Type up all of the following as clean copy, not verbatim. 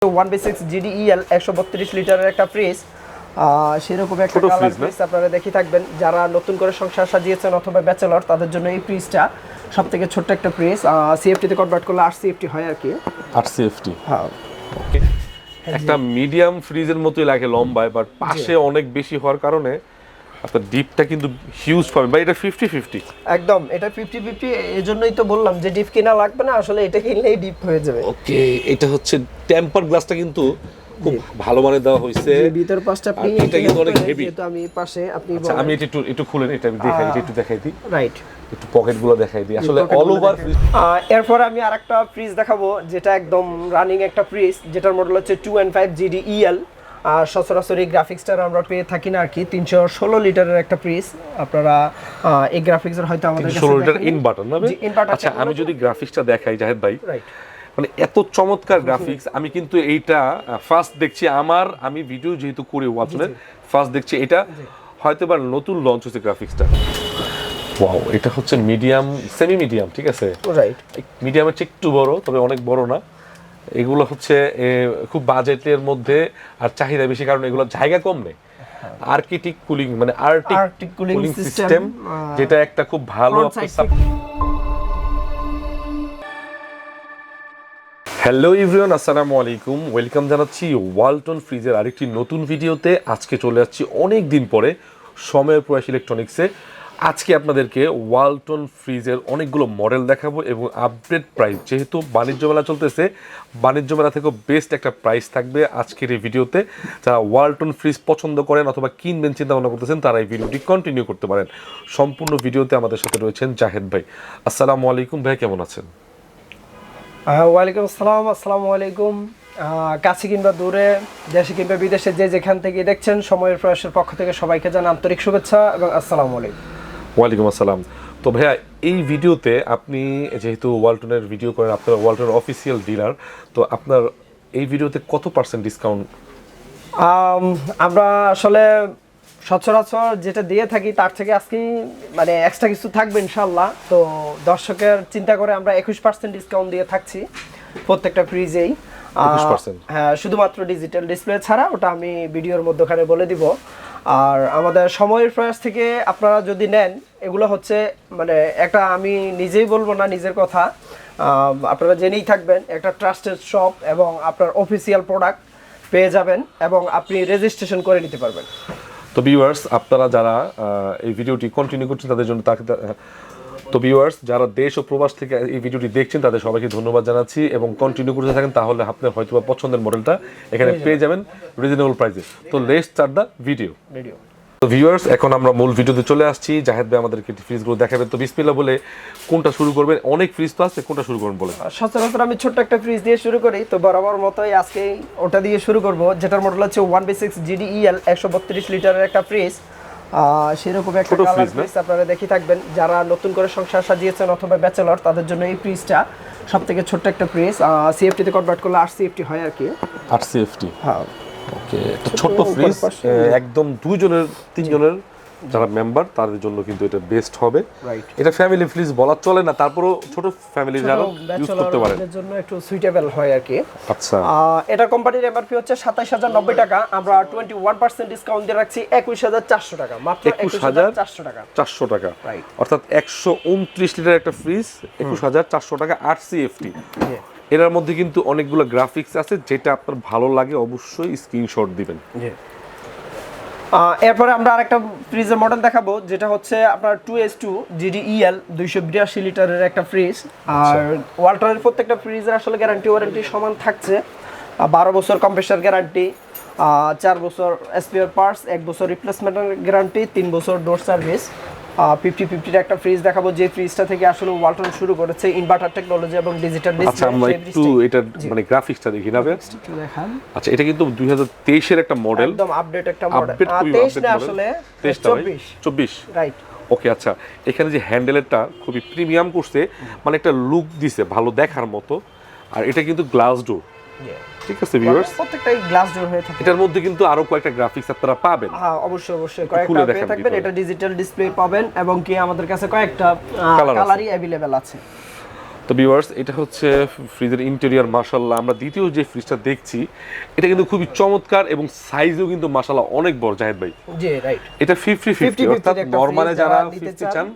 1/6 GDEL 132 লিটারের একটা fridge, সেরকম একটা কালার ফ্রিজ আপনারা দেখি থাকবেন। যারা নতুন করে সংসার সাজিয়েছেন অথবা ব্যাচেলর তাদের জন্য এই ফ্রিজটা সবথেকে ছোট্ট একটা ফ্রিজ। সিএফটি তে কনভার্ট করলে 8 সিএফটি হয় আর কি। 8 সিএফটি, হ্যাঁ। ওকে, একটা মিডিয়াম ফ্রিজের মতোই লাগে লম্বায়, বাট পাশে অনেক বেশি হওয়ার কারণে আপনার ডিপটা কিন্তু হিউজ পাবেন। ভাই এটা 50-50 একদম, এটা 50-50, এজন্যই তো বললাম যে ডিপ কিনা লাগবে না, আসলে এটা কিনলেই ডিপ হয়ে যাবে। ওকে, এটা হচ্ছে টেম্পার গ্লাসটা কিন্তু খুব ভালো মানে দেওয়া হয়েছে। ভিতর পাশটা আপনি এটা কিন্তু অনেক হেভি। তো আমি পাশে আপনি আচ্ছা, আমি একটু খুলেন, এটা আমি দেখাই, একটু দেখাই দিই। রাইট, একটু পকেটগুলো দেখাই দিই। আসলে অল ওভার ফ্রিজ। এরপর আমি আরেকটা ফ্রিজ দেখাবো যেটা একদম রানিং একটা ফ্রিজ, যেটার মডেল হচ্ছে 2.5 GDEL। আর সচরাচর এই গ্রাফিক্সটা আমরা পেয়ে থাকি না আর কি। 316 লিটারের একটা ফ্রিজ। আপনারা এই গ্রাফিক্সের হয়তো আমাদের কাছে 16 লিটার ইনভার্টার না? আচ্ছা, আমি যদি গ্রাফিক্সটা দেখাই জাহেদ ভাই, রাইট, মানে এত চমৎকার গ্রাফিক্স। আমি কিন্তু এইটা ফার্স্ট দেখছি, আমি ভিডিও যেহেতু করি ওয়ালটনের, ফার্স্ট দেখছি এটা হয়তো বা নতুন লঞ্চ হচ্ছে গ্রাফিক্সটা। ওয়াও, এটা হচ্ছে মিডিয়াম, সেমি মিডিয়াম, ঠিক আছে, রাইট। মিডিয়ামের চেয়ে একটু বড়, তবে অনেক বড় না। এগুলো হচ্ছে খুব বাজেটের মধ্যে আর চাহিদা বেশি, কারণ এগুলো জায়গা কম নেই। আর্কিটিক কুলিং, মানে আর্টিক কুলিং সিস্টেম, যেটা একটা খুব ভালো। হ্যালো এভরিওয়ান, আসসালামু আলাইকুম, ওয়েলকাম জানাচ্ছি ওয়ালটন ফ্রিজের আরেকটি নতুন ভিডিওতে। আজকে চলে যাচ্ছি অনেক দিন পরে সময়ের প্রয়াস ইলেকট্রনিক্সে। আজকে আপনাদেরকে ওয়ালটন ফ্রিজের অনেকগুলো মডেল দেখাবো এবং আপডেট প্রাইস, যেহেতু বাণিজ্য মেলা চলতেছে, বাণিজ্য মেলা থেকেও বেস্ট একটা প্রাইস থাকবে আজকের এই ভিডিওতে। যারা ওয়ালটন ফ্রিজ পছন্দ করেন অথবা কিনবেন চিন্তা ভাবনা করতেছেন, তারা এই ভিডিওটি কন্টিনিউ করতে পারেন। সম্পূর্ণ ভিডিওতে আমাদের সাথে রয়েছেন জাহেদ ভাই। আসসালামু আলাইকুম ভাই, কেমন আছেন? ওয়ালাইকুম আসসালাম। আসসালামু আলাইকুম। কাছে কিংবা দূরে, দেশে কিংবা বিদেশে, যে যেখান থেকে দেখছেন, সময়ের প্রয়াসের পক্ষ থেকে সবাইকে জানাই আন্তরিক শুভেচ্ছা এবং আসসালামু আলাইকুম। ওয়ালাইকুম আসসালাম। তো ভাইয়া, এই ভিডিওতে আপনি যেহেতু ওয়ালটনের ভিডিও করেন, আপনার ওয়ালটনের অফিসিয়াল ডিলার, তো আপনার এই ভিডিওতে কত % ডিসকাউন্ট? আমরা আসলে সচরাচর যেটা দিয়ে থাকি তার থেকে আজকে মানে এক্সট্রা কিছু থাকবে ইনশাল্লাহ। তো দর্শকের চিন্তা করে আমরা 21% ডিসকাউন্ট দিয়ে থাকছি প্রত্যেকটা ফ্রিজেই। 21%? হ্যাঁ, শুধুমাত্র ডিজিটাল ডিসপ্লে ছাড়া, ওটা আমি ভিডিওর মধ্যখানে বলে দিব। আর আমাদের সময়ের প্রয়াস থেকে আপনারা যদি নেন, এগুলো হচ্ছে মানে একটা, আমি নিজেই বলবো না, নিজের কথা, আপনারা জেনেই থাকবেন, একটা ট্রাস্টেড শপ এবং আপনার অফিসিয়াল প্রোডাক্ট পেয়ে যাবেন এবং আপনি রেজিস্ট্রেশন করে নিতে পারবেন। তো ভিউয়ার্স, আপনারা যারা এই ভিডিওটি কন্টিনিউ করছেন তাদের জন্য তো ভিউয়ার্স, যারা দেশ ও প্রবাস থেকে এই ভিডিওটি দেখছেন তাদের সবাইকে ধন্যবাদ জানাচ্ছি, এবং কন্টিনিউ করতে থাকেন, তাহলে আপনার হয়তো বা পছন্দের মডেলটা এখানে পেয়ে যাবেন রিজনেবল প্রাইসে। তো লেটস স্টার্ট দ্য ভিডিও। তো ভিউয়ার্স, এখন আমরা মূল ভিডিওতে চলে আসছি। জাহেদ ভাই আমাদেরকে ফ্রিজগুলো দেখাবেন। তো বিসমিল্লাহ বলে কোনটা শুরু করবেন? অনেক ফ্রিজ তো আছে, কোনটা শুরু করবেন বলে? সচরাচর আমি ছোট্ট একটা ফ্রিজ দিয়ে শুরু করি, তো বরাবর মতোই আজকে ওটা দিয়ে শুরু করব, যেটার মডেল হচ্ছে 1/6 GDEL 132 লিটারের একটা ফ্রিজ। সেরকম একটা কালার ফ্রিজ আপনারা দেখি থাকবেন। যারা নতুন করে সংসার সাজিয়েছেন অথবা ব্যাচেলর তাদের জন্য এই ফ্রিজটা সবথেকে ছোট্ট একটা ফ্রিজ। সিএফটি তে কনভার্ট করলে 8 সিএফটি হয় আর কি। 8 সিএফটি, হ্যাঁ। ওকে, তো ছোট ফ্রিজ, একদম 2 জনের 3 জনের যারা মেম্বার তাদের জন্য কিন্তু এটা বেস্ট হবে। এটা ফ্যামিলি ফ্রিজ বলা চলে না, তারপরও ছোট ফ্যামিলি যারা ইউজ করতে পারে এর জন্য একটু সুইটেবল হয় আর কি। আচ্ছা, এটা কোম্পানির এমআরপি হচ্ছে 27090 টাকা, আমরা 21% ডিসকাউন্ট দিয়ে রাখছি 21400 টাকা, মাত্র 21400 টাকা। 400 টাকা, অর্থাৎ 129 লিটার একটা ফ্রিজ 21400 টাকা, 8 সিএফটি। এর মধ্যে কিন্তু অনেকগুলো গ্রাফিক্স আছে, যেটা আপনার ভালো লাগে অবশ্যই স্ক্রিনশট দিবেন। এরপরে আমরা আরেকটা ফ্রিজের মডেল দেখাবো, যেটা হচ্ছে আপনার 2S2 GDEL 282 লিটারের একটা ফ্রিজ। আর ওয়ালটনের প্রত্যেকটা ফ্রিজের আসলে গ্যারান্টি ওয়ারেন্টি সমান থাকছে। 12 বছর কম্প্রেসার গ্যারান্টি, 4 বছর স্পেয়ার পার্টস, 1 বছর রিপ্লেসমেন্টের গ্যারান্টি, 3 বছর ডোর সার্ভিস। 50-50 একটা ফ্রিজ দেখাবো, যে ফ্রিজটা থেকে আসলে ওয়ালটন শুরু করেছে ইনভার্টার টেকনোলজি এবং ডিজিটাল ডিসপ্লে। আচ্ছা, আমরা একটু এটা মানে গ্রাফিক্সটা দেখি না? দেখান। আচ্ছা, এটা কিন্তু 2023 এর একটা মডেল, একদম আপডেট একটা মডেল। 23 না, আসলে 24 রাইট। ওকে, আচ্ছা, এখানে যে হ্যান্ডেলটা খুবই প্রিমিয়াম করছে, মানে একটা লুক দিছে ভালো দেখার মতো। আর এটা কিন্তু গ্লাস ডোর, ঠিক আছে ভিউয়ার্স, প্রত্যেকটাই গ্লাস ডোর হয়ে থাকে। এটার মধ্যে কিন্তু আরো কয়েকটা গ্রাফিক্স আপনারা পাবেন। হ্যাঁ, অবশ্যই কয়েকটা পেয়ে থাকবেন। এটা ডিজিটাল ডিসপ্লে পাবেন এবং কি আমাদের কাছে কয়েকটা কালারই अवेलेबल আছে। তো ভিউয়ার্স, এটা হচ্ছে ফ্রিজের ইন্টেরিয়র। মাশাআল্লাহ, আমরা দ্বিতীয় যে ফ্রিজটা দেখছি এটা কিন্তু খুবই চমৎকার এবং সাইজও কিন্তু মাশাআল্লাহ অনেক বড় জাহেদ ভাই। জি রাইট, এটা 50-50 অর্থাৎ নরমালে যারা 50 চান,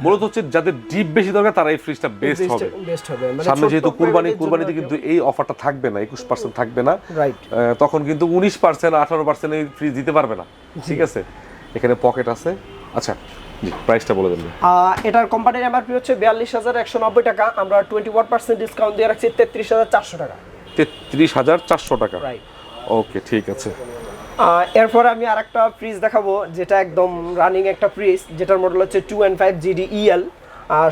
মূলত হচ্ছে যাদের ডিপ বেশি দরকার তারা এই ফ্রিজটা বেস্ট হবে। সামনে যেহেতু কুরবানিতে কিন্তু এই অফারটা থাকবে না, 21% থাকবে না, রাইট। তখন কিন্তু 19% 18% এই ফ্রিজ দিতে পারবে না, ঠিক আছে। এখানে পকেট আছে। আচ্ছা জি, প্রাইসটা বলে দেন। এটার কোম্পানির এমআরপি হচ্ছে 42190 টাকা, আমরা 21% ডিসকাউন্ট দিয়ে রাখছি 33400 টাকা। 33400 টাকা, রাইট। ওকে, ঠিক আছে। এরপর আমি আরেকটা ফ্রিজ দেখাবো যেটা একদম রানিং একটা ফ্রিজ, যেটার মডেল হচ্ছে 215 GDEL।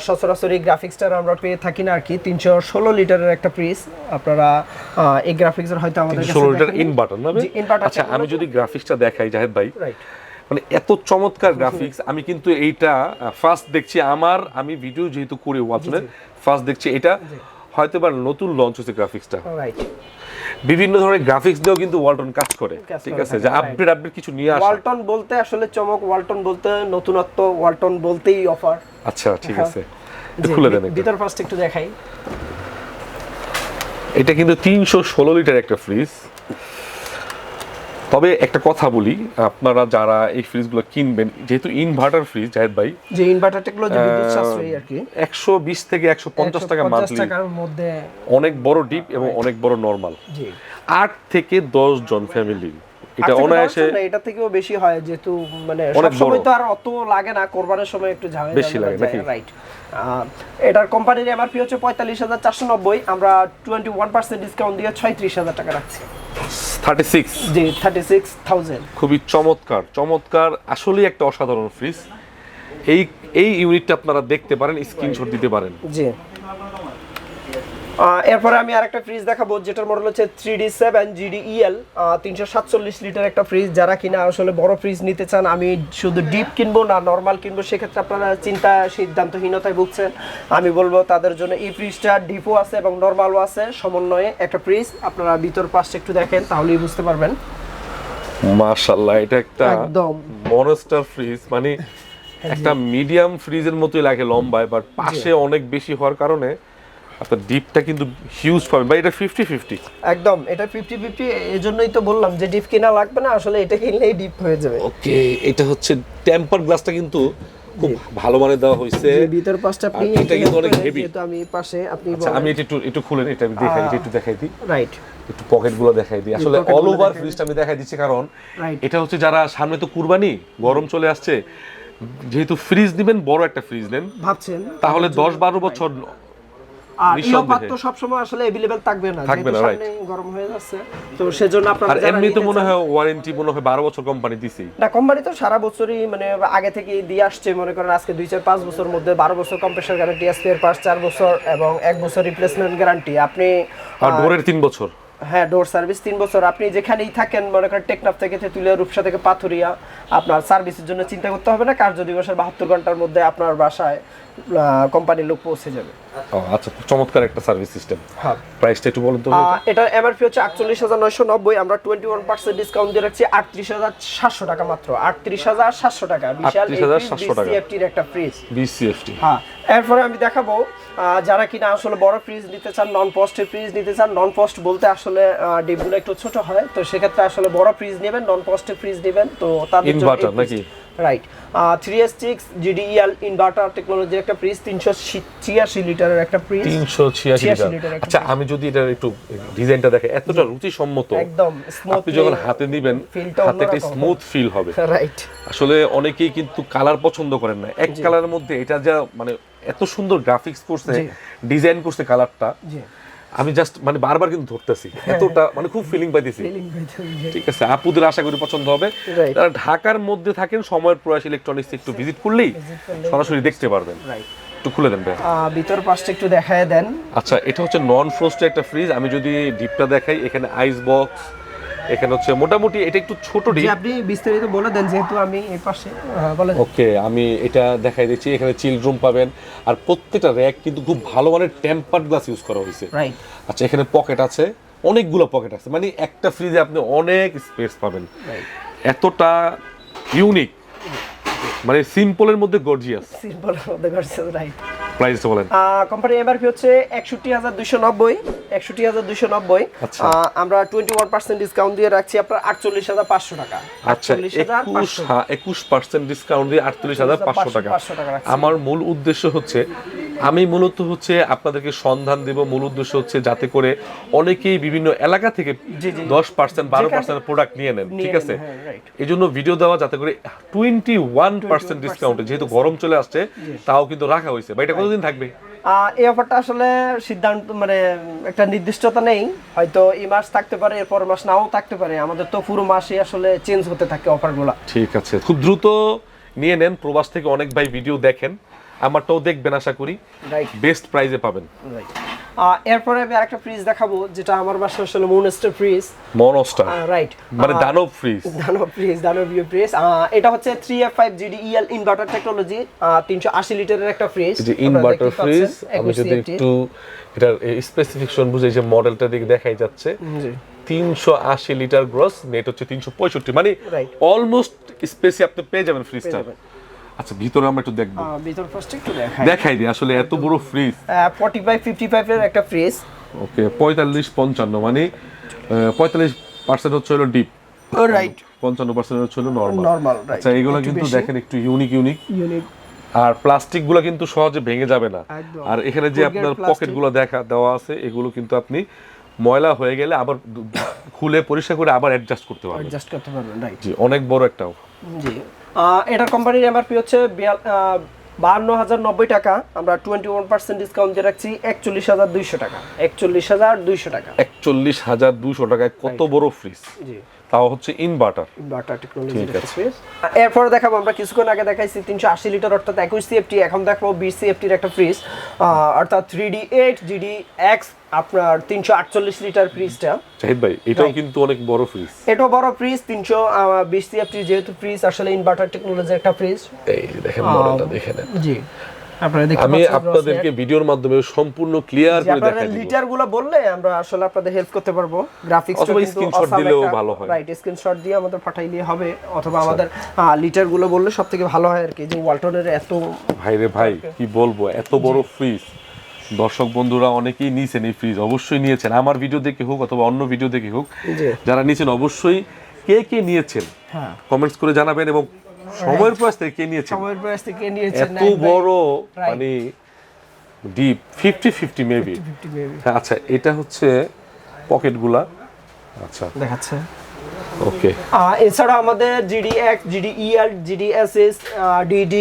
সচরাচর এই গ্রাফিক্সটা আমরা পেয়ে থাকি না আর কি। 316 লিটারের একটা ফ্রিজ। আপনারা এই গ্রাফিক্সের হয়তো আমাদের কাছে 16 লিটার ইনভার্টার না? আচ্ছা, আমি যদি গ্রাফিক্সটা দেখাই জাহেদ ভাই, রাইট, মানে এত চমৎকার গ্রাফিক্স। আমি কিন্তু এইটা ফার্স্ট দেখছি, আমি ভিডিও যেহেতু করি ওয়ালটনের, ফার্স্ট দেখছি এটা। হয়তো বা নতুন লঞ্চ হচ্ছে গ্রাফিক্সটা, রাইট। বিভিন্ন ধরনের গ্রাফিক্স দিয়েও কিন্তু ওয়ালটন কাজ করে, ঠিক আছে, যে আপডেট কিছু নিয়ে আসে। ওয়ালটন বলতে আসলে চমক, ওয়ালটন বলতে নতুনত্ব, ওয়ালটন বলতেই অফার। আচ্ছা, ঠিক আছে, খুলে দেন। ভিতর ফার্স্ট একটু দেখাই। এটা কিন্তু 316 লিটার একটা ফ্রিজ। তবে একটা কথা বলি, আপনারা যারা এই ফ্রিজগুলো কিনবেন, যেহেতু ইনভার্টার ফ্রিজ জাহেদ ভাই, যে ইনভার্টার টেকনোলজি বিদ্যুৎ সাশ্রয়ী আর কি, 120 থেকে 150 টাকা মান্থলি, টাকার মধ্যে অনেক বড় ডিপ এবং অনেক বড় নরমাল। জি, 8 থেকে 10 জন ফ্যামিলি এটা অনায়াসে। এটা থেকেও বেশি হয়, যেহেতু মানে সব সময় তো আর অত লাগে না, কোরবানির সময় একটু ঝামেলা বেশি লাগে নাকি, রাইট। এটার কোম্পানির এমআরপি হচ্ছে 45490, আমরা 21% ডিসকাউন্ট দিয়ে 36000 টাকা রাখছি। 36, জি 36000। খুবই চমৎকার আসলে একটা অসাধারণ ফ্রিজ। এই ইউনিটটা আপনারা দেখতে পারেন, স্ক্রিনশট দিতে পারেন। জি, এরপরে আমি আরেকটা ফ্রিজ দেখাবো যেটার মডেল হচ্ছে 3D7 GDEL। 347 লিটার একটা ফ্রিজ। যারা কিনা আসলে বড় ফ্রিজ নিতে চান, আমি শুধু ডিপ কিনবো না নরমাল কিনবো, সেক্ষেত্রে আপনারা সিদ্ধান্তহীনতায় ভুগছেন, আমি বলবো তাদের জন্য এই ফ্রিজটা ডিপও আছে এবং নরমালও আছে, সমন্বয়ে একটা ফ্রিজ। আপনারা ভিতর পাশে একটু দেখেন, তাহলেই বুঝতে পারবেন। মাশাআল্লাহ, এটা একটা একদম মনস্টার ফ্রিজ, মানে একটা মিডিয়াম ফ্রিজের মতোই লাগে লম্বায়, বাট পাশে অনেক বেশি হওয়ার কারণে আপনার ডিপটা কিন্তু হিউজ পাবেন। ভাই এটা 50-50 একদম, এটা 50-50, এজন্যই তো বললাম যে ডিপ কিনা লাগবে না, আসলে এটা কিনলেই ডিপ হয়ে যাবে। ওকে, এটা হচ্ছে টেম্পার গ্লাসটা কিন্তু খুব ভালো মানে দেওয়া হয়েছে। ভিতর পাশটা আপনি, এটা কিন্তু অনেক হেভি। তো আমি পাশে আপনি, আচ্ছা, আমি একটু খুলে নিই, এটা আমি দেখাই, একটু দেখাই দিই, রাইট। একটু পকেটগুলো দেখাই দিই। আসলে অল ওভার ফ্রিজটা আমি দেখাই দিচ্ছি, কারণ এটা হচ্ছে যারা সামনে তো কুরবানি, গরম চলে আসছে, যেহেতু ফ্রিজ নেবেন, বড় একটা ফ্রিজ নেন ভাবছেন, তাহলে 10-12 বছর আর ইউপাত তো সব সময় আসলে अवेलेबल থাকবে না, যেহেতু সামনে গরম হয়ে যাচ্ছে, তো সেজন্য আপনারা, আর এমনি তো মনে হয় ওয়ারেন্টি 12 বছর কোম্পানি দিছে না। কোম্পানি তো সারা বছরই মানে আগে থেকে দিয়ে আসছে, মনে করেন আজকে 2-4-5 বছর মধ্যে 12 বছর কম্প্রেসার গ্যারান্টি, স্পেয়ার পার্টস 4 বছর এবং 1 বছর রিপ্লেসমেন্ট গ্যারান্টি। আপনি আর ডোরের 3 বছর, হ্যাঁ, ডোর সার্ভিস 3 বছর। আপনি যেখানেই থাকেন, মনে করেন টেকনাফ থেকে তেতুলিয়া, রূপসা থেকে পাথুরিয়া, আপনার সার্ভিসের জন্য চিন্তা করতে হবে না। কার্য দিবসের 72 ঘন্টার মধ্যে আপনার বাসায় কোম্পানির লোক পৌঁছে যাবে। আচ্ছা, চমৎকার একটা সার্ভিস সিস্টেম। হ্যাঁ, প্রাইসটা একটু বলুন তো। এটা এমআরপি হচ্ছে 48990, আমরা 21% ডিসকাউন্ট দিয়ে রাখছি 38700 টাকা মাত্র। 38700 টাকা, বিশাল বিসিএফটির একটা ফ্রিজ, বিসিএফটি। হ্যাঁ, এরপরে আমি দেখাবো যারা কিনা আসলে বড় ফ্রিজ নিতে চান, নন পোস্টের ফ্রিজ নিতে চান। নন পোস্ট বলতে আসলে ডিপগুলো একটু ছোট হয়, তো সেক্ষেত্রে আসলে বড় ফ্রিজ নেবেন, নন পোস্টের ফ্রিজ নেবেন, তো তাদের জন্য ইনভার্টার নাকি, রাইট। 3S6 GDEL ইনভার্টার টেকনোলজির একটা ফ্রিজ, 386 লিটারের একটা ফ্রিজ, 386 লিটার। আচ্ছা, আমি যদি এটা একটু ডিজাইনটা দেখে, এতটা রুচিসম্মত, একদম স্মুথ, আপনি যখন হাতে নেবেন হাতে একটা স্মুথ ফিল হবে, রাইট। আসলে অনেকেই কিন্তু কালার পছন্দ করেন না, এক কালারের মধ্যে এটা যা মানে এত সুন্দর গ্রাফিক্স করছে, ডিজাইন করছে কালারটা, আমি জাস্ট মানে বারবার কিন্তু ধরতেছি, এতটা মানে খুব ফিলিং পাইতেছি, ঠিক আছে। আপুদের আশা করি পছন্দ হবে। যারা ঢাকার মধ্যে থাকেন, সময়ের প্রয়াস ইলেকট্রনিক্স একটু ভিজিট করলেই সরাসরি দেখতে পারবেন। একটু খুলে দেন ভাই, ভিতর পাশটা একটু দেখায় দেন। আচ্ছা, এটা হচ্ছে নন ফ্রস্টের একটা ফ্রিজ। আমি যদি ডিপটা দেখাই, এখানে আইস বক্স, এখানে হচ্ছে মোটামুটি এটা একটু ছোট ডিপ। আপনি বিস্তারিত বলে দেন, যেহেতু আমি এই পাশে বলেন। ওকে, আমি এটা দেখাই দিচ্ছি। এখানে চিল রুম পাবেন, আর প্রত্যেকটা র‍্যাক কিন্তু খুব ভালো মানের টেম্পারড গ্লাস ইউজ করা হয়েছে, রাইট। আচ্ছা, এখানে পকেট আছে, অনেকগুলো পকেট আছে, মানে একটা ফ্রিজে আপনি অনেক স্পেস পাবেন, এতটা ইউনিক, মানে সিম্পলের মধ্যে গর্জিয়াস, সিম্পলের মধ্যে গর্জিয়াস, রাইট। প্রাইসটা বলেন। কোম্পানি এমআরপি হচ্ছে 61290, 61290। আচ্ছা। আমরা 21% ডিসকাউন্ট দিয়ে রাখছি আপনার 48500 টাকা। আচ্ছা, 21% ডিসকাউন্ট দিয়ে 48500 টাকা। আমার মূল উদ্দেশ্য হচ্ছে, আমি মূলত হচ্ছে আপনাদেরকে সন্ধান দেব, মূল উদ্দেশ্য হচ্ছে যাতে করে অনেকেই বিভিন্ন এলাকা থেকে 10% 12% প্রোডাক্ট নিয়ে নেন, ঠিক আছে? এই জন্য ভিডিও দেওয়া যাতে করে 21% ডিসকাউন্টে, যেহেতু গরম চলে আসছে তাও কিন্তু রাখা হয়েছে। বা এটা কতদিন থাকবে? এই অফারটা আসলে সিদ্ধান্ত মানে একটা নির্দিষ্টতা নেই, হয়তো এই মাস থাকতে পারে, এরপর মাস নাও থাকতে পারে। আমাদের তো পুরো মাসে আসলে চেঞ্জ হতে থাকে অফারগুলো। ঠিক আছে, খুব দ্রুত নিয়ে নেন। প্রবাস থেকে অনেক ভাই ভিডিও দেখেন, আমারটাও দেখবেন, আশা করি বেস্ট প্রাইসে পাবেন। এরপরে আমি আরেকটা ফ্রিজ দেখাবো, যেটা আমার বাসায় আসলে মনস্টার ফ্রিজ। মনস্টার রাইট, মানে দানব ফ্রিজ। দানবীয় ফ্রিজ। এটা হচ্ছে 3F5 GDEL ইনভার্টার টেকনোলজি, 380 লিটারের একটা ফ্রিজ। যে ইনভার্টার ফ্রিজ, আমি যদি একটু এটার স্পেসিফিকেশন বুঝাই, যে মডেলটা দিকে দেখাই যাচ্ছে 380 লিটার গ্রস, নেট হচ্ছে 365, মানে অলমোস্ট স্পেসি আপনি পেয়ে যাবেন ফ্রিজটা। আচ্ছা, ভিতরে আমরা একটু দেখব। ভিতর ফার্স্ট একটু দেখাই দিই আসলে এত বড় ফ্রিজ। 45-55 এর একটা ফ্রিজ। ওকে, 45-55 মানে 45% হচ্ছে হলো ডিপ, রাইট, 55% হচ্ছে হলো নরমাল। আচ্ছা, এগুলো কিন্তু দেখেন একটু ইউনিক। আর প্লাস্টিক গুলো কিন্তু সহজে ভেঙে যাবে না। আর এখানে যে আপনার পকেট গুলো দেওয়া আছে, এগুলো কিন্তু আপনি ময়লা হয়ে গেলে আবার খুলে পরিষ্কার করে আবার অ্যাডজাস্ট করতে পারবেন। রাইট, জি, অনেক বড় একটা। জি, এটা কোম্পানির এমআরপি হচ্ছে 52,090 টাকা। আমরা 21% ডিসকাউন্ট দিয়ে রাখছি 41,200 টাকা। 41,200 টাকা। 41,200 টাকায় কত বড় ফ্রিজ! জি, তাও হচ্ছে ইনভার্টার টেকনোলজির ফ্রিজ। এরপর দেখাবো, আমরা কিছুক্ষণ আগে দেখাইছি 380 লিটার অর্থাৎ 21 সিএফটি, এখন দেখাবো 20 সিএফটির একটা ফ্রিজ, অর্থাৎ 3D8 GDX আপনার 348 লিটার ফ্রিজটা। জাহিদ ভাই, এটাও কিন্তু অনেক বড় ফ্রিজ। এটাও বড় ফ্রিজ, 320 সিএফটি যেহেতু ফ্রিজ, আসলে ইনভার্টার টেকনোলজির একটা ফ্রিজ। এই দেখেন মডেলটা, দেখেন। জি, আমি আপনাদেরকে ভিডিওর মাধ্যমে সম্পূর্ণ ক্লিয়ার করে দেখাই দিব। লিটারগুলো বললে আমরা আসলে আপনাদের হেল্প করতে পারবো। গ্রাফিক্স অথবা স্ক্রিনশট দিলেও ভালো হয়। রাইট, স্ক্রিনশট দিয়ে আমাদের পাঠাইলে হবে, অথবা আমাদের লিটারগুলো বললে সবথেকে ভালো হয় আর কি। যে ওয়ালটনের এত ভাইরে ভাই, কি বলবো, এত বড় ফ্রিজ। দর্শক বন্ধুরা অনেকেই নিয়েছেন এই ফ্রিজ, অবশ্যই নিয়েছেন, আমার ভিডিও দেখে হোক অথবা অন্য ভিডিও দেখে হোক, যারা নিয়েছেন অবশ্যই কে নিয়েছেন কমেন্টস করে জানাবেন, এবং সময়ের প্রাইস থেকে কে নিয়েছেন। এত বড় মানে ডিপ 50-50 মেবি। আচ্ছা, এটা হচ্ছে পকেটগুলা। আচ্ছা, দেখাচ্ছে। ওকে, এছাড়া আমাদের GDX, GDEL, GDSS, DD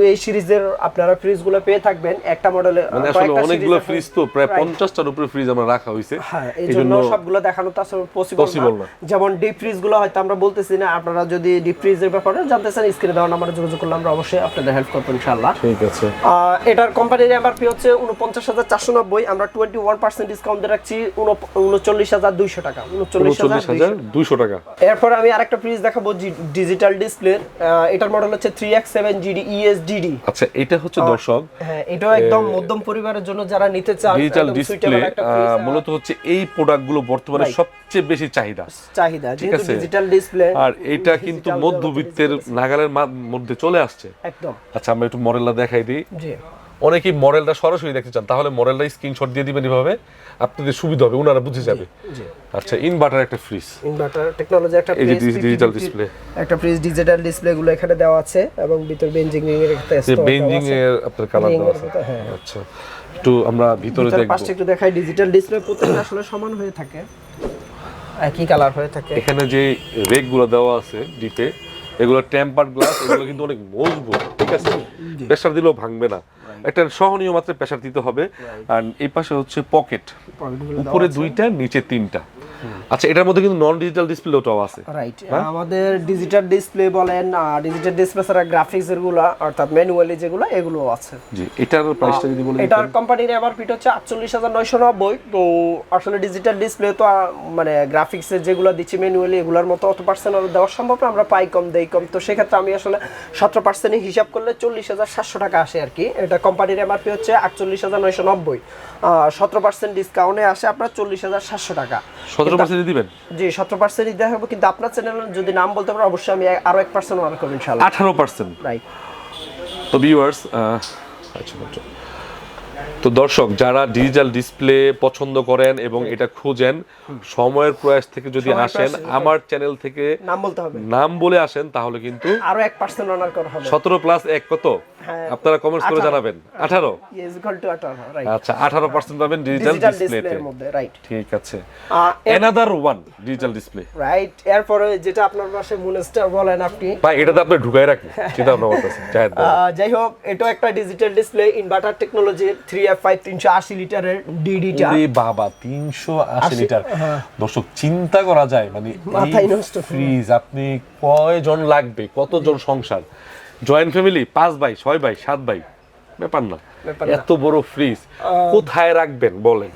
এই সিরিজের আপনারা ফ্রিজগুলো পেয়ে থাকবেন একটা মডেলে। মানে আসলে অনেকগুলো ফ্রিজ তো প্রায় 50টার উপরে ফ্রিজ আমরা রাখা হইছে, এইজন্য সবগুলো দেখানো তো আসলে পসিবল না। যেমন ডিপ ফ্রিজগুলো হয়তো আমরা বলতেছি না, আপনারা যদি ডিপ ফ্রিজের ব্যাপারে জানতে চান স্ক্রিনে দেওয়া নম্বরে যোগাযোগ করলে আমরা অবশ্যই আপনাদের হেল্প করব ইনশাআল্লাহ। ঠিক আছে। এটার কোম্পানির এমআরপি হচ্ছে 49,490, আমরা 21% ডিসকাউন্ট দিয়ে রাখছি 39,200 টাকা। 39,200 টাকা। এরপর আমি আরেকটা ফ্রিজ দেখাবো ডিজিটাল ডিসপ্লে, এটার মডেল হচ্ছে 3X7 GDESDD। আচ্ছা, এটা হচ্ছে দর্শক, হ্যাঁ, এটাও একদম মধ্যম পরিবারের জন্য যারা নিতে চান। ডিজিটাল ডিসপ্লে মূলত হচ্ছে এই প্রোডাক্টগুলো বর্তমানে সবচেয়ে বেশি চাহিদা, যেহেতু ডিজিটাল ডিসপ্লে, আর এটা কিন্তু মধ্যবিত্তের নাগালের মধ্যে চলে আসছে একদম। আচ্ছা, আমরা একটু মডেলটা দেখাই দিই। জি, অনেকেই মডেলটা সরাসরি দেখতে চান, তাহলে মডেলটা স্ক্রিনশট দিয়ে দিবেন, এভাবে আপনাদের সুবিধা হবে, ওনারা বুঝে যাবে। আচ্ছা, ইনভার্টার একটা ফ্রিজ, ইনভার্টার টেকনোলজি একটা ফ্রিজ, ডিজিটাল ডিসপ্লে একটা ফ্রিজ, ডিজিটাল ডিসপ্লে গুলো এখানে দেওয়া আছে, এবং ভিতর বেঞ্জিং এর একটা স্টোর আছে, বেঞ্জিং এর আপনার কালার দেওয়া আছে। আচ্ছা, একটু আমরা ভিতরে দেখব, পাশে একটু দেখাই। ডিজিটাল ডিসপ্লে প্রত্যেকটা আসলে সমান হয়ে থাকে, একই কালার হয়ে থাকে। এখানে যে রেকগুলো দেওয়া আছে ডিপে, এগুলো টেম্পারড গ্লাস, এগুলো কিন্তু অনেক মজবুত, ঠিক আছে, প্রেসার দিলেও ভাঙবে না, একটা সহনীয় মাত্রায় প্রেসার দিতে হবে। আর এই পাশে হচ্ছে পকেট, উপরে 2টা নিচে 3টা। আচ্ছা, এটার মধ্যে কিন্তু নন ডিজিটাল ডিসপ্লেটাও আছে। রাইট, আমাদের ডিজিটাল ডিসপ্লে বলেন, ডিজিটাল ডিসপ্লে ছাড়া গ্রাফিক্স এরগুলো অর্থাৎ ম্যানুয়ালি যেগুলো, এগুলো আছে। জি, এটার প্রাইসটা যদি বলেন। এটার কোম্পানির এমআরপি হচ্ছে 48,990। তো আসলে ডিজিটাল ডিসপ্লে তো মানে গ্রাফিক্সের যেগুলো দিচ্ছি ম্যানুয়ালি, এগুলোর মতো অত পার্সেন্ট দেওয়া সম্ভব না, আমরা পাই কম দেই কম। তো সেক্ষেত্রে আমি আসলে 17% হিসাব করলে 40,700 টাকা আসে আর কি। এটা কোম্পানির এমআরপি হচ্ছে 48,990, 17% ডিসকাউন্টে আসে আপনার 40,700 টাকা। 17% দিবেন? জি, 17% দিতে হবে, কিন্তু আপনার চ্যানেল যদি নাম বলতে পারেন অবশ্যই আমি আরো 1% ওয়ান করব ইনশাআল্লাহ। 18%, রাইট। তো ভিউয়ার্স, আচ্ছা, তো দর্শক যারা ডিজিটাল ডিসপ্লে পছন্দ করেন এবং এটা খোঁজেন, সময়ের প্রয়াস থেকে যদি আসেন, আমার চ্যানেল থেকে নাম বলে আসেন, তাহলে কিন্তু আরো 1% অনার করা হবে। 17 প্লাস 1 কত আপনারা কমেন্টস করে জানাবেন। 18 রাইট। আচ্ছা 18% পাবেন ডিজিটাল ডিসপ্লেতে মধ্যে, রাইট। ঠিক আছে। Another one digital display, right. এরপরে যেটা আপনার পাশে মুনস্টার বলেন আপনি, ভাই এটাতে আপনি ঢুকায় রাখেন, চিন্তা ভাবনা করতেছেন। যাই হোক, এটা একটা digital display inverter technology 3F5 380 লিটারের ডিডিটা। ওরে বাবা 380 লিটার। দর্শক চিন্তা করা যায়, মানে এই ফ্রিজ আপনি কয়জন লাগবে, কতজন সংসার, জয়েন্ট ফ্যামিলি 5 ভাই 6 ভাই 7 ভাই, ব্যাপার না। এত বড় ফ্রিজ কোথায় রাখবেন বলেন?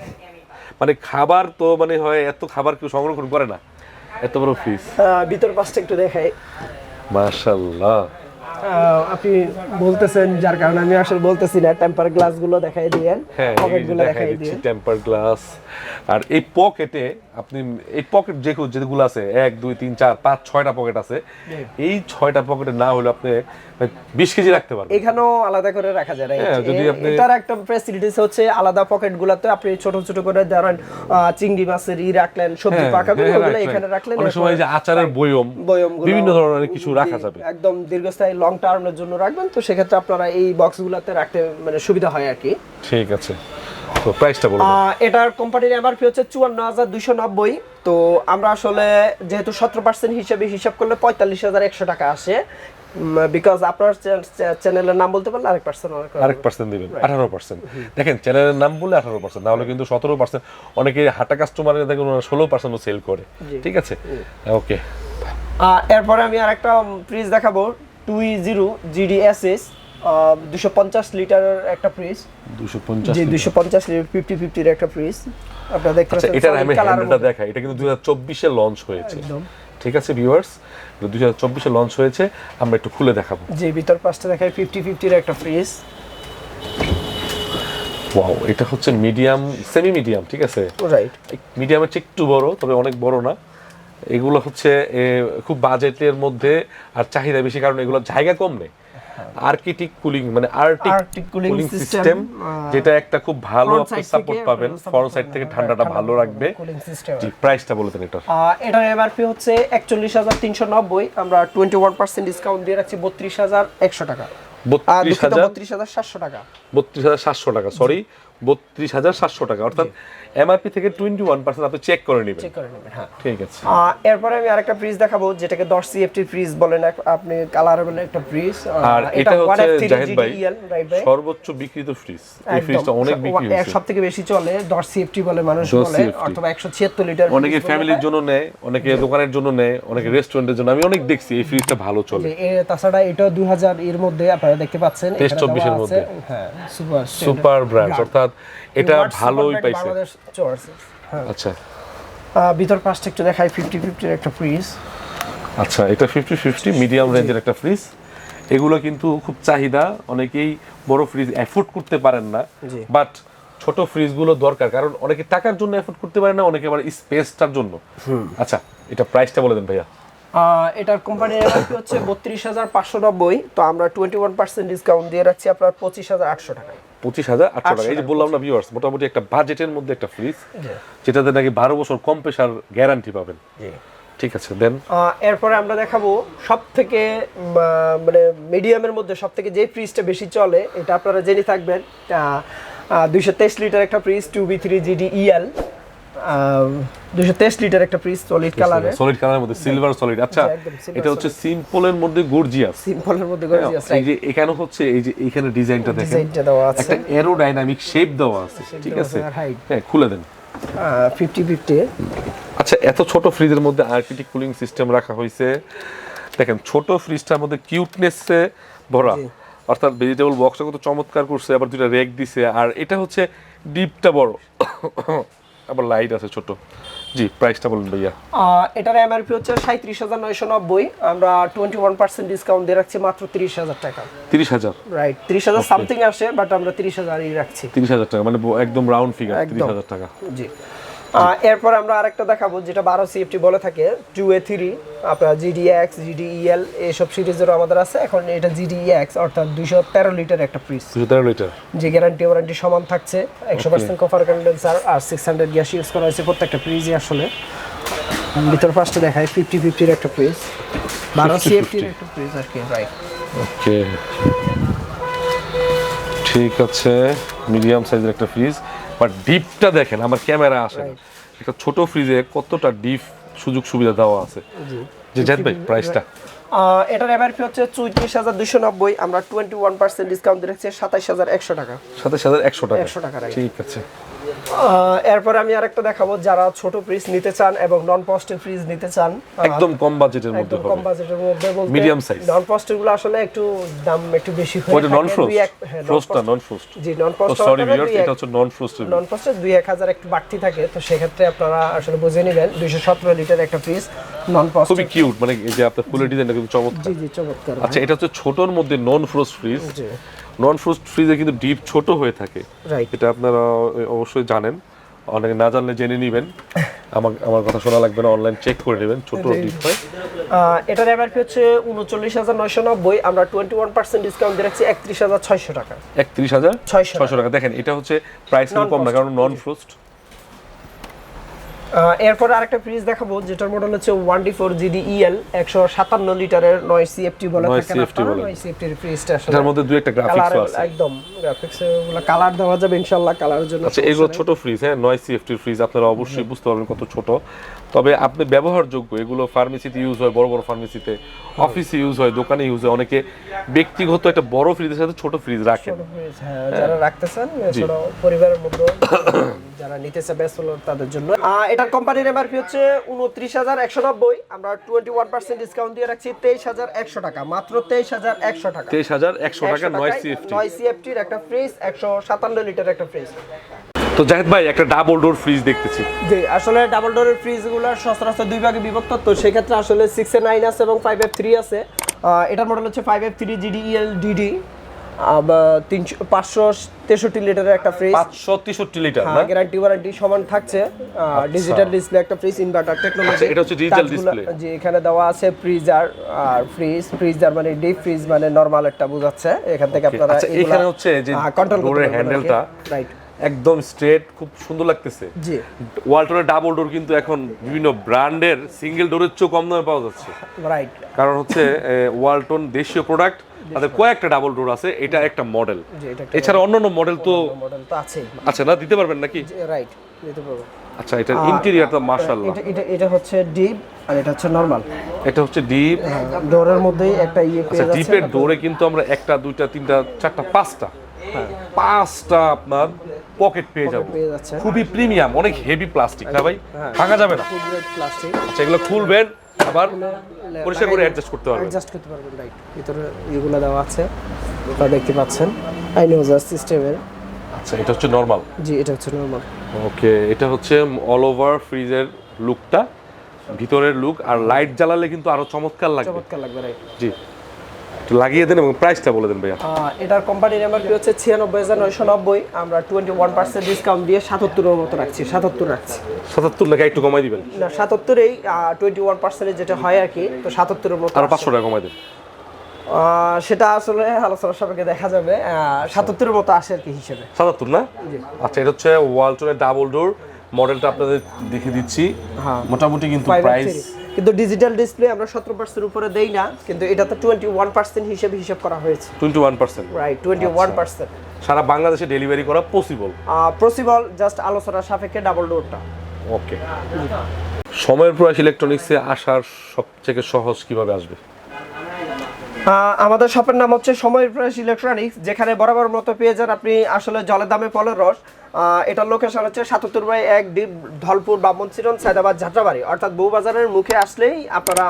মানে খাবার তো মানে হয়, এত খাবার কেউ সংরক্ষণ করে না, এত বড় ফ্রিজ। ভিতর পাশটা একটু দেখাই। মাশাআল্লাহ। আপনি বলতেছেন যার কারণে আমি আসলে বলতেছি না, টেম্পার গ্লাস গুলো দেখাই দিয়েন, পকেট গুলো দেখাই দিয়েন, টেম্পার গ্লাস। আর এই পকেটে আপনি এই পকেট যেগুলো আছে 1 2 3 4 5 6টা পকেট আছে, এই 6টা পকেটে না হলে আপনি 20 কেজি রাখতে পারবেন। এখানেও আলাদা করে রাখা যায়। যদি আপনি এটার একটা ফ্যাসিলিটিস হচ্ছে আলাদা পকেট গুলাতে আপনি ছোট ছোট করে ধরেন চিংড়ি মাছের রাখলেন, সবজি পাকাবেন, ওগুলো এখানে রাখলেন। অনেক সময় যে আচারের বয়ম বিভিন্ন ধরনের কিছু রাখা যাবে, একদম দীর্ঘস্থায়ী লং টার্মের জন্য রাখবেন, তো সেক্ষেত্রে আপনারা এই বক্সগুলোতে রাখতে মানে সুবিধা হয় আর কি। ঠিক আছে। তো প্রাইসটা বলুন। এটার কোম্পানির এমআরপি হচ্ছে 54,290। তো আমরা আসলে যেহেতু 17% হিসাবে হিসাব করলে 45,100 টাকা আসে, বিকজ আপনার চ্যানেলের নাম বলতে পারলে আরেক পার্সেন্ট দিবেন, 18%। দেখেন চ্যানেলের নাম বললে 18%, না হলে কিন্তু 17%। অনেকে হাটা কাস্টমারের দেখুন 16% সেল করে। ঠিক আছে, ওকে। এরপরে আমি আরেকটা ফ্রিজ দেখাবো, 2E0 GDSS 250 লিটারের একটা ফ্রিজ। 250 লিটার 50-50 এর একটা ফ্রিজ আপনারা দেখতে পাচ্ছেন। এটা আমি হ্যান্ডেলটা দেখাই, এটা কিন্তু 2024 এ লঞ্চ হয়েছে। ঠিক আছে ভিউয়ার্স, 2024 এ লঞ্চ হয়েছে, আমরা একটু খুলে দেখাবো। যে ভিতর পাশটা দেখাই 50-50 এর একটা ফ্রিজ। ওয়াও, এটা হচ্ছে মিডিয়াম, সেমি মিডিয়াম। ঠিক আছে, রাইট। মিডিয়ামের চেয়ে একটু বড়, তবে অনেক বড় না। এগুলো হচ্ছে খুব বাজেটের মধ্যে আর চাহিদা বেশি, কারণ এগুলো জায়গা কম নেই। আর্কটিক কুলিং মানে আর্কটিক কুলিং সিস্টেম, যেটা একটা খুব ভালো আপনি সাপোর্ট পাবেন, ফ্রন্ট সাইড থেকে ঠান্ডাটা ভালো রাখবে। জি, প্রাইসটা বলে দেন। এটার এমআরপি হচ্ছে 41,390, আমরা 21% ডিসকাউন্ট দিয়ে রাখছি 32,100 টাকা। 32,700 টাকা। 32,700 টাকা, সরি 32,700 টাকা, অর্থাৎ এমআরপি থেকে 21% আপনি চেক করে নেবেন। হ্যাঁ, ঠিক আছে। এরপরে আমি আরেকটা ফ্রিজ দেখাবো, যেটাকে 10 সিএফটি ফ্রিজ বলেন আপনি, কালার বলে একটা ফ্রিজ। আর এটা হচ্ছে জাহিদ ভাই সর্বোচ্চ বিক্রিত ফ্রিজ। এই ফ্রিজটা অনেক বিক্রি হচ্ছে, সবথেকে বেশি চলে 10 সিএফটি বলে মানুষ বলে, অথবা 176 লিটার। অনেকে ফ্যামিলির জন্য নেয়, অনেকে দোকানের জন্য নেয়, অনেকে রেস্টুরেন্টের জন্য। আমি অনেক দেখছি এই ফ্রিজটা ভালো চলে। তাছাড়া এটা 2000 এর মধ্যে আপনারা দেখতে পাচ্ছেন, 23-24 এর মধ্যে। হ্যাঁ, সুপার ব্র্যান্ড, অর্থাৎ এটা ভালোই পাইছে। আচ্ছা, ভিতর পাশটা একটু দেখাই, 50-50 এর একটা ফ্রিজ। আচ্ছা, এটা 50-50 মিডিয়াম রেঞ্জের একটা ফ্রিজ। এগুলো কিন্তু খুব চাহিদা, অনেকেই বড় ফ্রিজ এফোর্ড করতে পারেন না, বাট ছোট ফ্রিজগুলো দরকার, কারণ অনেকে টাকার জন্য এফোর্ড করতে পারে না, অনেকে আবার স্পেসটার জন্য। আচ্ছা, এটা প্রাইসটা বলে দেন ভাইয়া। এটার কোম্পানির এমআরপি হচ্ছে 32,590, তো আমরা 21% ডিসকাউন্ট দিয়ে রাখছি আপনার 25,800 টাকা। 25,800 টাকা। এই যে বললাম না ভিউয়ার্স, মোটামুটি একটা বাজেটের মধ্যে একটা ফ্রিজ, যেটাতে নাকি 12 বছর কম্প্রেসার গ্যারান্টি পাবেন। ঠিক আছে, দেন এরপরে আমরা দেখাবো সবথেকে মানে মিডিয়ামের মধ্যে সবথেকে যে ফ্রিজটা বেশি চলে, এটা আপনারা জেনে থাকবেন। 223 লিটার একটা ফ্রিজ, 2B3 GDEL 223 লিটার একটা ফ্রিজ, সলিড কালারের মধ্যে সিলভার সলিড। আচ্ছা, এটা হচ্ছে সিম্পলের মধ্যে গর্জিয়াস। এই যে এখানে হচ্ছে, এই যে এখানে ডিজাইনটা দেখেন, একটা এরোডাইনামিক শেপ দেওয়া আছে। ঠিক আছে, হ্যাঁ, খুলে দেন। 50-50। আচ্ছা, এত ছোট ফ্রিজের মধ্যে আর্কটিক কুলিং সিস্টেম রাখা হয়েছে। দেখেন ছোট ফ্রিজটার মধ্যে কিউটনেসে ভরা, অর্থাৎ ভেজিটেবল বক্সটা কত চমৎকার করছে, আবার দুইটা রেক দিছে, আর এটা হচ্ছে ডিপটা বড়, আবার লাইট আছে ছোট। জি, প্রাইসটা বলুন ভাইয়া। এটার এমআরপি হচ্ছে 37,990, আমরা 21% ডিসকাউন্ট দিয়ে রাখছি মাত্র 30,000 টাকা। 30,000, রাইট, 30,000 সামথিং আসে, বাট আমরা 30,000 ই রাখছি। 30,000 টাকা মানে একদম রাউন্ড ফিগার, 30,000 টাকা। জি। এরপর আমরা আরেকটা দেখাবো যেটা 12 সিএফটি বলে থাকে 2A3 আপনার GDX GDEL এইসব সিরিজেরও আমাদের আছে। এখন এটা GDEX অর্থাৎ 213 লিটার একটা ফ্রিজ, 213 লিটার, যে গ্যারান্টি ওয়ারেন্টি সমান থাকছে, 100% কপার কন্ডেন্সার আর 600 গ্যাস ইউজ করা হয়েছে প্রত্যেকটা ফ্রিজে। আসলে ভিতর ফার্স্টে দেখায় 50-50 এর একটা ফ্রিজ, 12 সিএফটির একটা ফ্রিজ আর কি। রাইট, ওকে, ঠিক আছে, মিডিয়াম সাইজের একটা ফ্রিজ। বাট ডিপটা দেখেন, আমার ক্যামেরা আসে না। একটা ছোট ফ্রিজে কতটা ডিপ সুযোগ সুবিধা দেওয়া আছে। যে জাহিদ ভাই প্রাইসটা এটার এমআরপি হচ্ছে 34,290, আমরা 21% ডিসকাউন্ট দিচ্ছি 27,100 টাকা। 27,100 টাকা, 100 টাকা, রাইট। ঠিক আছে। এরপর আমি আরেকটা দেখাবো যারা ছোট ফ্রিজ নিতে চান এবং নন পোস্টের ফ্রিজ নিতে চান, একদম কম বাজেটের মধ্যে একদম কম বাজেটের মধ্যে বলতে মিডিয়াম সাইজ। নন পোস্টের গুলো আসলে একটু দাম একটু বেশি হয়। ওটা নন ফ্রোস্ট, ফ্রোস্টটা নন ফ্রোস্ট। জি, নন ফ্রোস্ট। সরি ভিউয়ার্স, এটা হচ্ছে নন ফ্রোস্ট। নন ফ্রোস্টে 2-1000 একটু বাড়তি থাকে, তো সেক্ষেত্রে আপনারা আসলে বুঝে নেবেন। 217 লিটার একটা ফ্রিজ নন ফ্রোস্ট, খুবই কিউট, মানে এই যে আপনার ফুলের ডিজাইনটা কিন্তু চমৎকার। জি জি, চমৎকার। আচ্ছা, এটা হচ্ছে ছোটর মধ্যে নন ফ্রোস্ট ফ্রিজ। জি, নন ফ্রোস্ট ফ্রিজে কিন্তু ডিপ ছোট হয়ে থাকে, রাইট। এটা আপনারা অবশ্যই জানেন, অনেকে না জানলে জেনে নেবেন। আমার কথা শোনা লাগবে না, অনলাইন চেক করে নেবেন, ছোট ডিপ হয়। এটার এমআরপি হচ্ছে 39,990, আমরা 21% ডিসকাউন্ট দিয়ে রাখছি 31,600 টাকা। 31,600 টাকা। দেখেন এটা হচ্ছে প্রাইস কম না, কারণ নন ফ্রোস্ট। এরপর আরেকটা ফ্রিজ দেখাবো যেটার মডেল হচ্ছে 1D4 GDEL 157 লিটারের 9 সিএফটি বলে থাকে না, 9 সিএফটির ফ্রিজটা আসলে এটার মধ্যে দুই একটা গ্রাফিক্স আছে, একদম গ্রাফিক্স গুলো কালার দেওয়া যাবে ইনশাআল্লাহ, কালারের জন্য। আচ্ছা, এগুলো ছোট ফ্রিজ, হ্যাঁ, 9 সিএফটির ফ্রিজ, আপনারা অবশ্যই বুঝতে পারবেন কত ছোট। তবে আপনি ব্যবহারযোগ্য, এগুলো ফার্মেসিতে ইউজ হয়, বড় বড় ফার্মেসিতে, অফিসে ইউজ হয়, দোকানে ইউজ হয়। অনেকে ব্যক্তিগত একটা বড় ফ্রিজের সাথে ছোট ফ্রিজ রাখেন, যারা রাখতেছেন ছোট পরিবারের মধ্যে যারা নিতেছে ব্যাচেলর তাদের জন্য। এটার কোম্পানির এমআরপি হচ্ছে 29,190, আমরা 21% ডিসকাউন্ট দিয়ে রাখছি 23,100 টাকা, মাত্র 23,100 টাকা। 23,100 টাকা 9 সিএফটি। 9 সিএফটির একটা ফ্রিজ, 157 লিটার একটা ফ্রিজ। তো জাহিদ ভাই, একটা ডাবল ডোর ফ্রিজ দেখতেছি। জি, আসলে ডাবল ডোরের ফ্রিজগুলো সচরাচর দুই ভাগে বিভক্ত, তো সেক্ষেত্রে আসলে 6A9 আছে এবং 5F3 আছে। এটার মডেল হচ্ছে 5F3 GDEL DD, 563 লিটারের একটা ফ্রিজ, 563 লিটার না, গ্যারান্টি ওয়ারেন্টি সমান থাকছে। ডিজিটাল ডিসপ্লে একটা ফ্রিজ, ইনভার্টার টেকনোলজি। এটা হচ্ছে ডিজিটাল ডিসপ্লে। জি, এখানে দেওয়া আছে ফ্রিজার আর ফ্রিজার মানে ডিপ ফ্রিজ মানে নরমাল একটা বোঝাচ্ছে। এখান থেকে আপনারা এখানে হচ্ছে যে ডোরের হ্যান্ডেলটা রাইট একদম স্ট্রেট, খুব সুন্দর লাগতেছে। জি, ওয়ালটনের ডাবল ডোর কিন্তু এখন বিভিন্ন ব্র্যান্ডের সিঙ্গেল ডোরের চেয়ে কম দামে পাওয়া যাচ্ছে। রাইট, কারণ হচ্ছে ওয়ালটন দেশীয় প্রোডাক্ট, তাদের কয়েকটা ডাবল ডোর আছে, এটা একটা মডেল। এছাড়া অন্যান্য মডেল তো আছে। আচ্ছা, না দিতে পারবেন নাকি? রাইট, দিতে পারবো। আচ্ছা, এটা ইন্টেরিয়রটা মাশাআল্লাহ। এটা হচ্ছে ডিপ আর এটা হচ্ছে নরমাল। এটা হচ্ছে ডিপ, ডোরের মধ্যেই একটা পেয়ে যাচ্ছে। ডিপের ডোরে কিন্তু আমরা একটা, দুইটা, তিনটা, চারটা, পাঁচটা আপনার পকেট পেয়ে যাবো। খুবই প্রিমিয়াম, অনেক হেভি প্লাস্টিক না ভাই, ভাঙা যাবে না প্লাস্টিক। আচ্ছা, এগুলো খুলবেন আবার পরিষ্কার করে অ্যাডজাস্ট করতে পারবেন। রাইট, ভিতরে এগুলো দেওয়া আছে, আপনারা দেখতে পাচ্ছেন আইনোজার সিস্টেমের। আচ্ছা, এটা হচ্ছে নরমাল। জি, এটা হচ্ছে নরমাল। ওকে, এটা হচ্ছে অল ওভার ফ্রিজের লুকটা, ভিতরের লুক। আর লাইট জ্বালালে কিন্তু আরো চমৎকার লাগবে। রাইট। জি, একটু লাগিয়ে দেন এবং প্রাইসটা বলে দেন ভাইয়া। এটার কোম্পানির এমআরপি হচ্ছে 96,990, আমরা 21% ডিসকাউন্ট দিয়ে 77 এর মতো রাখছি। 77 রাখছি। 77 টাকা একটু কমাই দিবেন না, 77 এই 21% যেটা হয় আর কি, তো 77 এর মতো। আর 500 টাকা কমাই দেন। সেটা আসলে আলোচনার সাপেক্ষে দেখা যাবে। 77 এর মতো আসে আর কি হিসেবে। 77 না? আচ্ছা, এটা হচ্ছে ওয়ালটনের ডাবল ডোর মডেলটা আপনাদের দেখে দিচ্ছি। মোটামুটি কিন্তু প্রাইস, কিন্তু ডিজিটাল ডিসপ্লে আমরা 17% উপরে দেই না, কিন্তু এটা তো 21% হিসাব করা হয়েছে। 21%, রাইট, 21%। সারা বাংলাদেশে ডেলিভারি করা পসিবল? পসিবল, জাস্ট আলোচনার সাপেক্ষে ডাবল ডোরটা। ওকে, সময়ের প্রয়াস ইলেকট্রনিক্সে আসার সবথেকে সহজ কিভাবে আসবে? আমাদের শপের নাম হচ্ছে সময়ের প্রয়াস ইলেকট্রনিক্স, যেখানে বরাবর মতো পেয়ে যান আপনি আসলে জলের দামে ফলের রস। এটার লোকেশন হচ্ছে 77/1 ডিপ, ধলপুর, ব্রাহ্মণচিরণ, সায়দাবাদ, যাত্রাবাড়ি, অর্থাৎ বউবাজারের মুখে আসলেই আপনারা